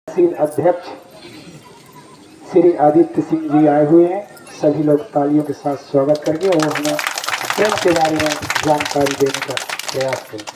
अध्यक्ष श्री आदित्य सिंह जी आए हुए हैं। सभी लोग तालियों के साथ स्वागत करेंगे और हमें फिल्म के बारे में जानकारी देने का प्रयास करें।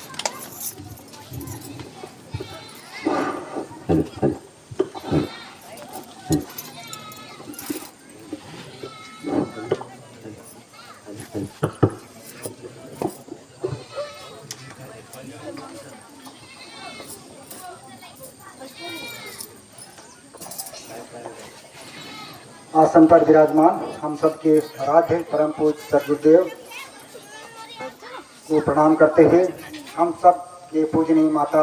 आसन पर विराजमान हम सबके आराध्य परम पूज्य सद्गुरुदेव को प्रणाम करते हुए हम सब के पूजनीय माता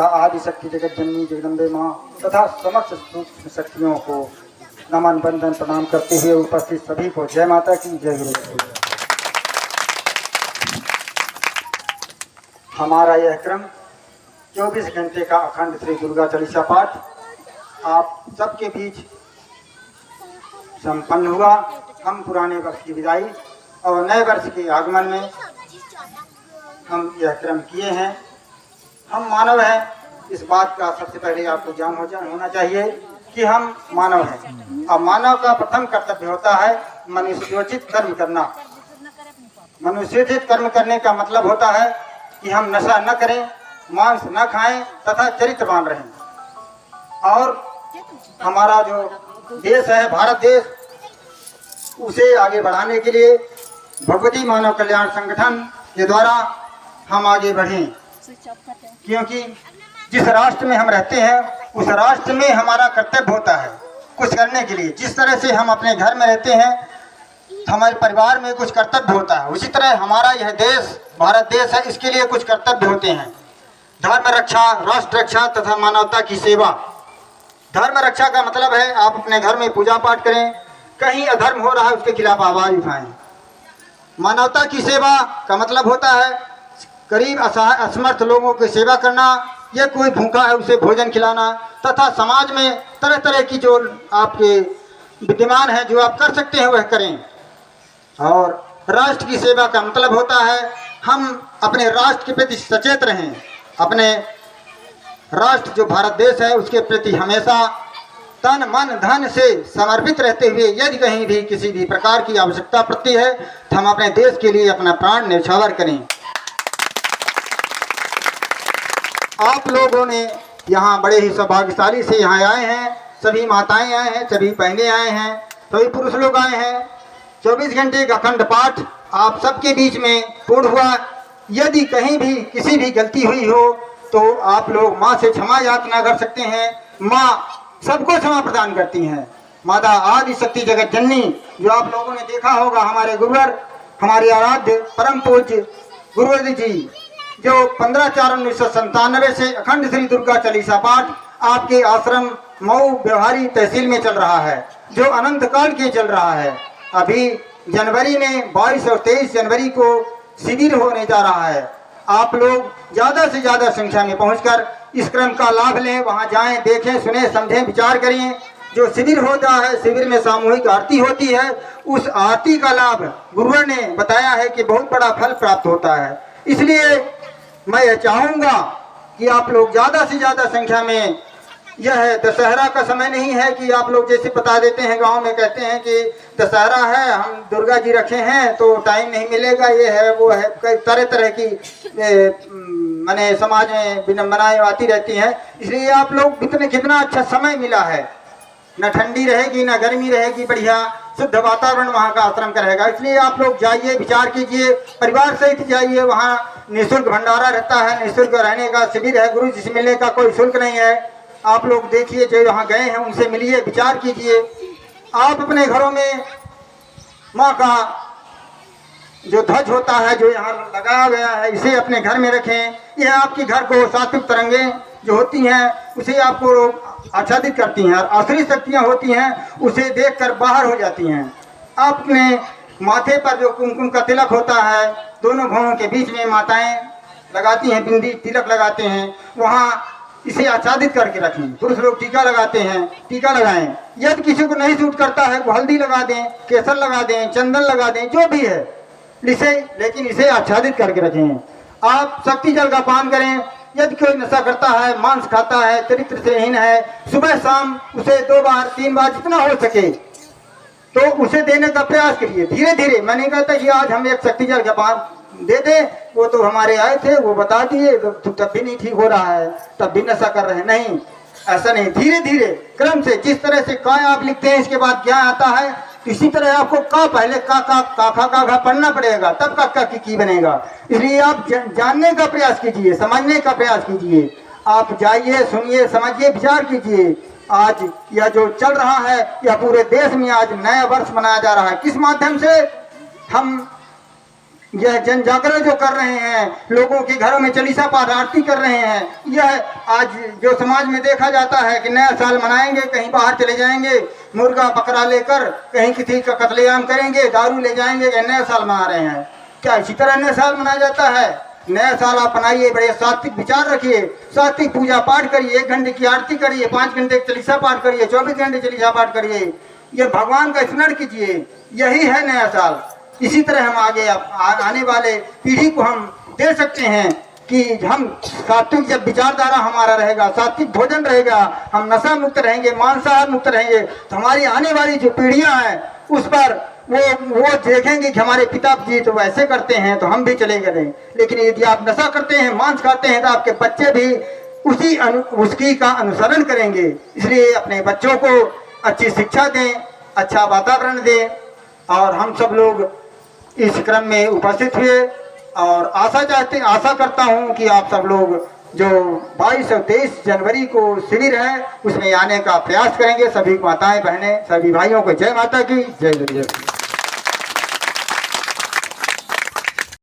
आदि शक्ति जगत जननी जगदम्बे माँ तथा समस्त सूक्ष्म शक्तियों को नमन बंदन प्रणाम करते हुए उपस्थित सभी को जय माता की जय गुरु। हमारा यह क्रम 24 घंटे का अखंड श्री दुर्गा चालीसा पाठ आप सबके बीच संपन्न हुआ। हम पुराने वर्ष की विदाई और नए वर्ष के आगमन में हम यह क्रम किए हैं। हम मानव हैं, इस बात का सबसे पहले आपको ज्ञान होना चाहिए कि हम मानव हैं। अब मानव का प्रथम कर्तव्य होता है मनुष्योचित कर्म करना। मनुष्योचित कर्म करने का मतलब होता है कि हम नशा न करें, मांस न खाएं तथा चरित्रवान रहें। और हमारा जो देश है भारत देश, उसे आगे बढ़ाने के लिए भगवती मानव कल्याण संगठन के द्वारा हम आगे बढ़ें, क्योंकि जिस राष्ट्र में हम रहते हैं उस राष्ट्र में हमारा कर्तव्य होता है कुछ करने के लिए। जिस तरह से हम अपने घर में रहते हैं, हमारे परिवार में कुछ कर्तव्य होता है, उसी तरह हमारा यह देश भारत देश है, इसके लिए कुछ कर्तव्य होते हैं। धर्म रक्षा, राष्ट्र रक्षा तथा मानवता की सेवा। धर्म रक्षा का मतलब है आप अपने घर में पूजा पाठ करें, कहीं अधर्म हो रहा है उसके खिलाफ आवाज उठाएं। मानवता की सेवा का मतलब होता है गरीब असहाय असमर्थ लोगों की सेवा करना, या कोई भूखा है उसे भोजन खिलाना, तथा समाज में तरह तरह की जो आपके विद्यमान है जो आप कर सकते हैं वह करें। और राष्ट्र की सेवा का मतलब होता है हम अपने राष्ट्र के प्रति सचेत रहें, अपने राष्ट्र जो भारत देश है उसके प्रति हमेशा तन मन धन से समर्पित रहते हुए यदि कहीं भी किसी भी प्रकार की आवश्यकता पड़ती है तो हम अपने देश के लिए अपना प्राण न्यौछावर करें। आप लोगों ने यहाँ बड़े ही सौभाग्यशाली से यहाँ आए हैं, सभी माताएं आए हैं, सभी बहनें आए हैं, सभी पुरुष लोग आए हैं। 24 घंटे का अखंड पाठ आप सबके बीच में पूर्ण हुआ। यदि कहीं भी किसी भी गलती हुई हो तो आप लोग माँ से क्षमा याचना कर सकते हैं। माँ सबको क्षमा प्रदान करती हैं। माता आदि शक्ति जगत जननी जो आप लोगों ने देखा होगा, हमारे गुरुवर, हमारे आराध्य परम पूज्य गुरुवर जी जो 15/4/1997 से अखंड श्री दुर्गा चालीसा पाठ आपके आश्रम मऊ व्यवहारी तहसील में चल रहा है, जो अनंत काल के चल रहा है। अभी जनवरी में 22 और 23 जनवरी को शिविर होने जा रहा है। आप लोग ज़्यादा से ज़्यादा संख्या में पहुंचकर इस क्रम का लाभ लें, वहां जाएं, देखें, सुने, समझें, विचार करें। जो शिविर होता है, शिविर में सामूहिक आरती होती है, उस आरती का लाभ गुरुवर ने बताया है कि बहुत बड़ा फल प्राप्त होता है। इसलिए मैं यह चाहूँगा कि आप लोग ज़्यादा से ज़्यादा संख्या में, यह दशहरा का समय नहीं है कि आप लोग जैसे बता देते हैं गांव में, कहते हैं कि दशहरा है, हम दुर्गा जी रखे हैं तो टाइम नहीं मिलेगा, ये है वो है, कई तरह तरह की माने समाज में विडंबनाएं आती रहती हैं। इसलिए आप लोग कितना अच्छा समय मिला है, न ठंडी रहेगी न गर्मी रहेगी, बढ़िया शुद्ध वातावरण वहाँ का आश्रम का रहेगा। इसलिए आप लोग जाइए, विचार कीजिए, परिवार सहित जाइए। वहाँ निःशुल्क भंडारा रहता है, निःशुल्क रहने का शिविर है, गुरु जी से मिलने का कोई शुल्क नहीं है। आप लोग देखिए, जो यहाँ गए हैं उनसे मिलिए, विचार कीजिए। आप अपने घरों में माँ का जो ध्वज होता है जो यहाँ लगाया गया है, इसे अपने घर में रखें। यह आपके घर को सात्विक तरंगें जो होती हैं उसे आपको आच्छादित करती हैं, और आसुरी शक्तियाँ होती हैं उसे देखकर बाहर हो जाती हैं। आप अपने माथे पर जो कुमकुम का तिलक होता है, दोनों भौहों के बीच में माताएं लगाती हैं, बिंदी तिलक लगाते हैं, वहाँ इसे आच्छादित करके रखें। पुरुष लोग टीका लगाते हैं, टीका लगाएं। यदि किसी को नहीं सूट करता है वो हल्दी लगा दें, केसर लगा दें, चंदन लगा दें, जो भी है इसे, लेकिन इसे आच्छादित करके रखें। आप शक्ति जल का पान करें, यदि कोई नशा करता है, मांस खाता है, चरित्र सेहीन है, सुबह शाम उसे 2 बार 3 बार जितना हो सके तो उसे देने का प्रयास करिए धीरे धीरे। मैं नहीं कहता कि आज हम एक शक्ति जल के पास दे दे, वो तो हमारे आए थे, वो बता दिए तो तब भी नहीं ठीक हो रहा है, तब भी नशा कर रहे हैं। नहीं, ऐसा नहीं, धीरे धीरे क्रम से, जिस तरह से का आप लिखते हैं इसके बाद क्या आता है, इसी तरह आपको का पहले का पढ़ना पड़ेगा, तब का की बनेगा। इसलिए आप जानने का प्रयास कीजिए, समझने का प्रयास कीजिए। आप जाइए, सुनिए, समझिए, विचार कीजिए। आज यह जो चल रहा है, यह पूरे देश में आज नया वर्ष मनाया जा रहा है। किस माध्यम से? हम यह जन जागरण जो कर रहे हैं, लोगों के घरों में चालीसा पाठ आरती कर रहे हैं। यह आज जो समाज में देखा जाता है कि नया साल मनाएंगे, कहीं बाहर चले जाएंगे, मुर्गा बकरा लेकर कहीं किसी का कत्लेआम करेंगे, दारू ले जाएंगे, नया साल मना रहे हैं। क्या इसी तरह नया साल मनाया जाता है? नया साल आप मनाइए, बड़े सात्विक विचार रखिए, सात्विक पूजा पाठ करिए, 1 घंटे की आरती करिए, 5 घंटे चालीसा पाठ करिए, 24 घंटे चालीसा पाठ करिए। ये भगवान का स्मरण कीजिए, यही है नया साल। इसी तरह हम आगे आने वाले पीढ़ी को हम दे सकते हैं कि हम सात्विक जब विचारधारा हमारा रहेगा, सात्विक भोजन रहेगा, हम नशा मुक्त रहेंगे, मांसाहार मुक्त रहेंगे, तो हमारी आने वाली जो पीढ़ियां हैं उस पर वो देखेंगे कि हमारे पिताजी तो वैसे करते हैं तो हम भी चले गए। लेकिन यदि आप नशा करते हैं, मांस खाते हैं, तो आपके बच्चे भी उसकी का अनुसरण करेंगे। इसलिए अपने बच्चों को अच्छी शिक्षा दें, अच्छा वातावरण दें। और हम सब लोग इस क्रम में उपस्थित हुए और आशा करता हूं कि आप सब लोग जो 22 और 23 जनवरी को शिविर है उसमें आने का प्रयास करेंगे। सभी माताएं, बहनें, सभी भाइयों को जय माता की, जय गुरु।